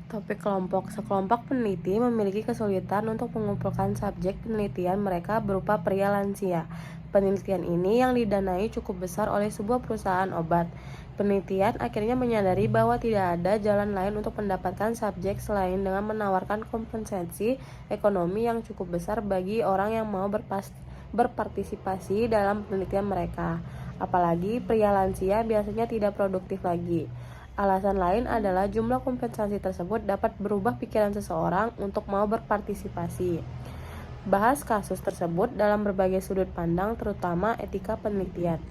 Topik kelompok. Sekelompok peneliti memiliki kesulitan untuk mengumpulkan subjek penelitian mereka berupa pria lansia. Penelitian ini yang didanai cukup besar oleh sebuah perusahaan obat. Penelitian akhirnya menyadari bahwa tidak ada jalan lain untuk mendapatkan subjek selain dengan menawarkan kompensasi ekonomi yang cukup besar bagi orang yang mau berpartisipasi dalam penelitian mereka. Apalagi pria lansia biasanya tidak produktif lagi. Alasan lain adalah jumlah kompensasi tersebut dapat berubah pikiran seseorang untuk mau berpartisipasi. Bahas kasus tersebut dalam berbagai sudut pandang, terutama etika penelitian.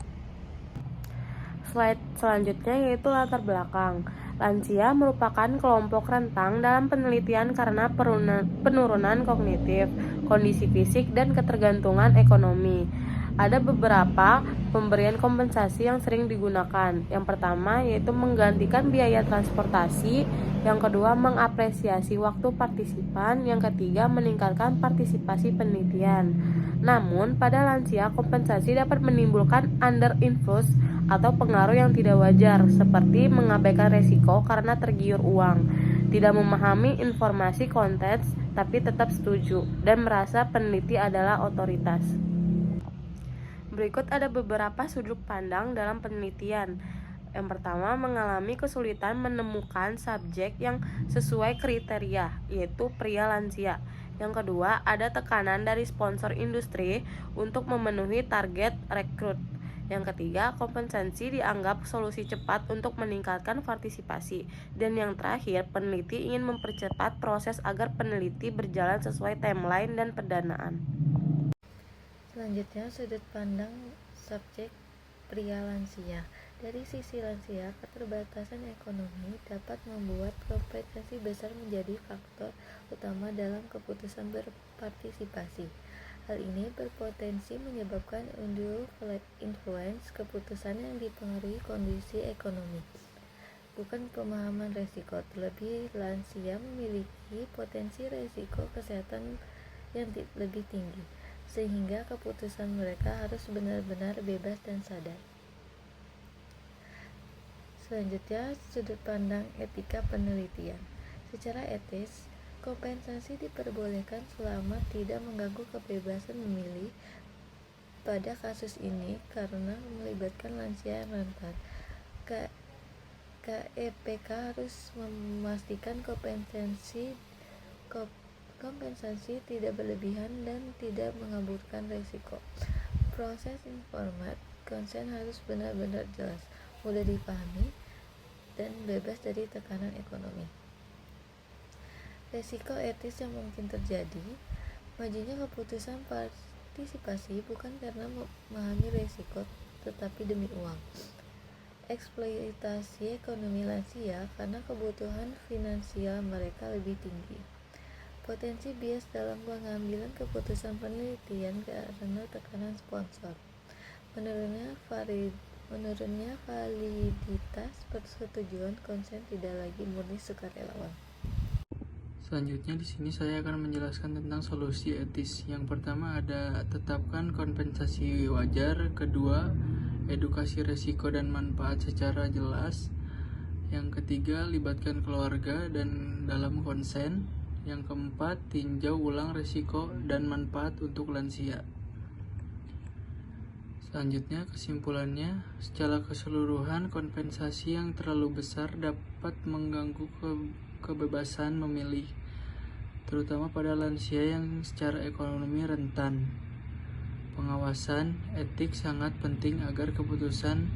Slide selanjutnya yaitu latar belakang. Lansia merupakan kelompok rentang dalam penelitian karena penurunan kognitif, kondisi fisik, dan ketergantungan ekonomi. Ada beberapa pemberian kompensasi yang sering digunakan. Yang pertama yaitu menggantikan biaya transportasi, yang kedua mengapresiasi waktu partisipan, yang ketiga meningkatkan partisipasi penelitian. Namun, pada lansia kompensasi dapat menimbulkan under influence atau pengaruh yang tidak wajar, seperti mengabaikan resiko karena tergiur uang, tidak memahami informasi konteks tapi tetap setuju, dan merasa peneliti adalah otoritas. Berikut ada beberapa sudut pandang dalam penelitian. Yang pertama, mengalami kesulitan menemukan subjek yang sesuai kriteria, yaitu pria lansia. Yang kedua, ada tekanan dari sponsor industri untuk memenuhi target rekrut. Yang ketiga, kompensasi dianggap solusi cepat untuk meningkatkan partisipasi. Dan yang terakhir, peneliti ingin mempercepat proses agar peneliti berjalan sesuai timeline dan pendanaan. Selanjutnya, sudut pandang subjek pria lansia. Dari sisi lansia, keterbatasan ekonomi dapat membuat kompensasi besar menjadi faktor utama dalam keputusan berpartisipasi. Hal ini berpotensi menyebabkan undue influence keputusan yang dipengaruhi kondisi ekonomi, bukan pemahaman resiko. Terlebih, lansia memiliki potensi resiko kesehatan yang lebih tinggi, sehingga keputusan mereka harus benar-benar bebas dan sadar. Selanjutnya, sudut pandang etika penelitian. Secara etis, kompensasi diperbolehkan selama tidak mengganggu kebebasan memilih. Pada kasus ini, karena melibatkan lansia yang rentan, KEPK harus memastikan kompensasi tidak berlebihan dan tidak mengaburkan risiko. Proses informed consent harus benar-benar jelas, mudah dipahami, dan bebas dari tekanan ekonomi. Risiko etis yang mungkin terjadi: majunya keputusan partisipasi bukan karena memahami risiko, tetapi demi uang. Eksploitasi ekonomi lansia karena kebutuhan finansial mereka lebih tinggi. Potensi bias dalam pengambilan keputusan penelitian karena tekanan sponsor. Menurunnya validitas persetujuan konsen tidak lagi murni sukarelawan. Selanjutnya di sini saya akan menjelaskan tentang solusi etis. Yang pertama ada tetapkan kompensasi wajar, kedua edukasi risiko dan manfaat secara jelas, yang ketiga libatkan keluarga dan dalam konsen, yang keempat tinjau ulang risiko dan manfaat untuk lansia. Selanjutnya kesimpulannya, secara keseluruhan kompensasi yang terlalu besar dapat mengganggu kebebasan memilih, terutama pada lansia yang secara ekonomi rentan. Pengawasan etik sangat penting agar keputusan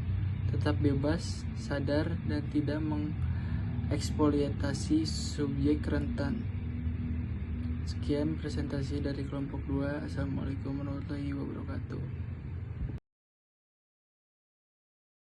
tetap bebas, sadar, dan tidak mengeksploitasi subjek rentan. Sekian presentasi dari kelompok 2. Assalamualaikum warahmatullahi wabarakatuh.